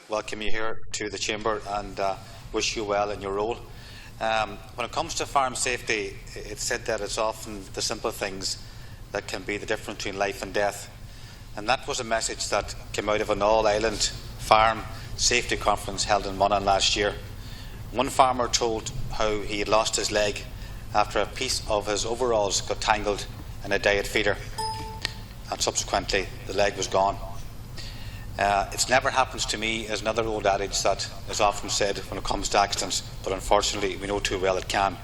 welcome you here to the Chamber and wish you well in your role. When it comes to farm safety, it's said that it's often the simple things that can be the difference between life and death. And that was a message that came out of an all-island farm safety conference held in Monaghan last year. One farmer told how he had lost his leg after a piece of his overalls got tangled in a diet feeder, and subsequently the leg was gone. It's never happens to me is another old adage that is often said when it comes to accidents, but unfortunately we know too well it can.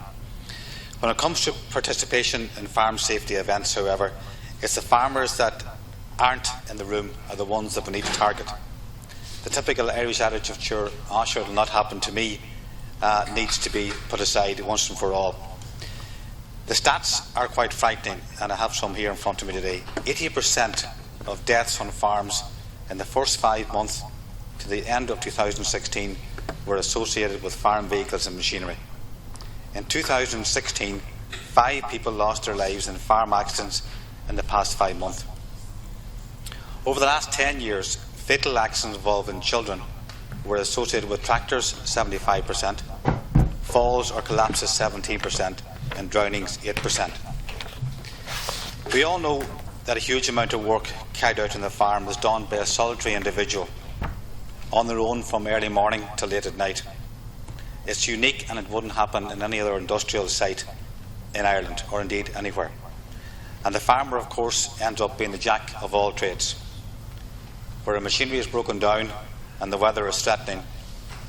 When it comes to participation in farm safety events, however, it's the farmers that aren't in the room are the ones that we need to target. The typical Irish adage of sure it'll not happen to me needs to be put aside once and for all. The stats are quite frightening, and I have some here in front of me today. 80% of deaths on farms in the first 5 months to the end of 2016 were associated with farm vehicles and machinery. In 2016, 5 people lost their lives in farm accidents in the past 5 months. Over the last 10 years, fatal accidents involving children were associated with tractors 75%, falls or collapses 17%, and drownings 8%. We all know that a huge amount of work carried out on the farm is done by a solitary individual on their own from early morning till late at night. It's unique, and it wouldn't happen in any other industrial site in Ireland, or indeed anywhere. And the farmer, of course, ends up being the jack of all trades. Where a machinery is broken down and the weather is threatening,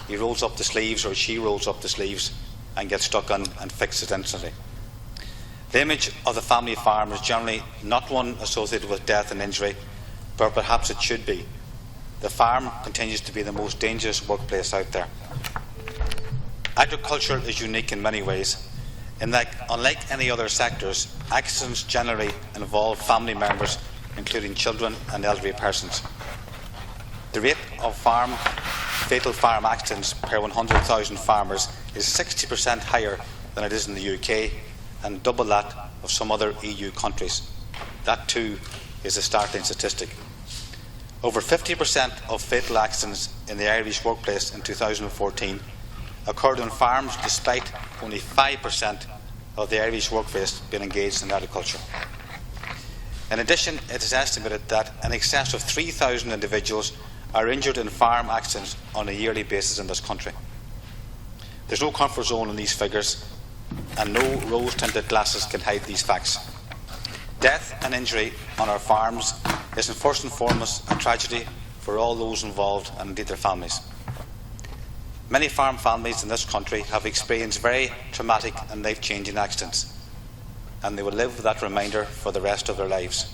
he rolls up the sleeves, or she rolls up the sleeves, and gets stuck in and fixes it instantly. The image of the family farm is generally not one associated with death and injury, but perhaps it should be. The farm continues to be the most dangerous workplace out there. Agriculture is unique in many ways, in that, unlike any other sectors, accidents generally involve family members, including children and elderly persons. The rate of fatal farm accidents per 100,000 farmers is 60% higher than it is in the UK, and double that of some other EU countries. That too is a startling statistic. Over 50% of fatal accidents in the Irish workplace in 2014 occurred on farms, despite only 5% of the Irish workforce being engaged in agriculture. In addition, it is estimated that in excess of 3,000 individuals are injured in farm accidents on a yearly basis in this country. There's no comfort zone in these figures, and no rose-tinted glasses can hide these facts. Death and injury on our farms is first and foremost a tragedy for all those involved, and indeed their families. Many farm families in this country have experienced very traumatic and life-changing accidents, and they will live with that reminder for the rest of their lives.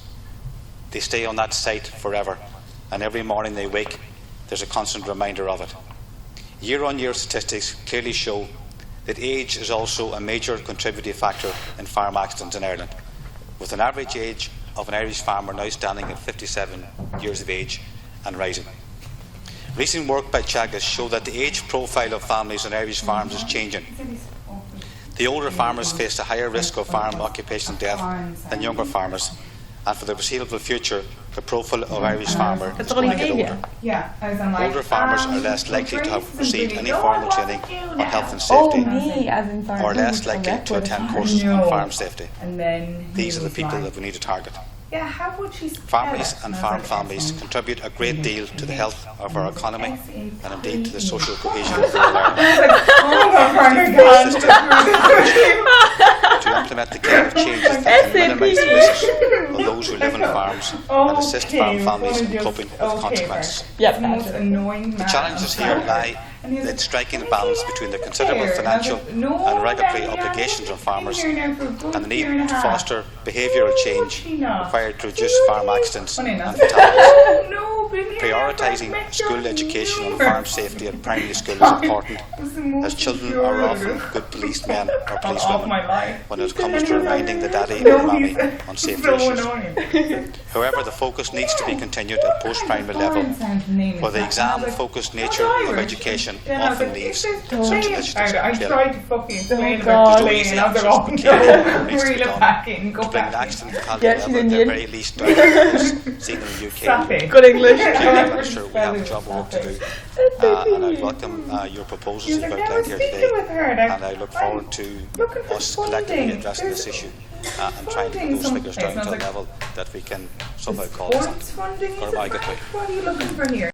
They stay on that site forever, and every morning they wake, there's a constant reminder of it. Year-on-year statistics clearly show that age is also a major contributing factor in farm accidents in Ireland, with an average age of an Irish farmer now standing at 57 years of age and rising. Recent work by Teagasc show that the age profile of families on Irish farms is changing. The older farmers face a higher risk of farm occupation death than younger farmers, and for the foreseeable future, the profile of Irish farmer is going to get older. Older farmers are less likely to have received any formal training on health and safety, or less likely to attend courses on farm safety. These are the people that we need to target. Farmers and farm families contribute a great deal to the health of our economy, and indeed to the social cohesion of rural Ireland. To implement the kind of changes that can minimise the risks of those who live on farms and assist farm families in coping with the consequences. The challenges here lie in striking a balance between the considerable financial and regulatory obligations on farmers and the need to foster behavioural change required to reduce farm accidents and fatalities. Prioritising school education on farm safety at primary school is important, as children are often good policemen or policewomen when it comes to reminding the daddy and the mommy on safety issues. However, the focus needs to be continued at post-primary level, where the exam-focused nature of education often leaves such initiatives unfilled. There's no easy answers, but clearly needs to be done to bring the accident fatality level at the very least down to levels seen in the UK. Good English. Prime Minister, we have a job of work to do, and I welcome your proposals you've outlined here today, and I look forward to us collectively addressing this issue and trying to get those figures down to a level that we can somehow call it. What are you looking for here?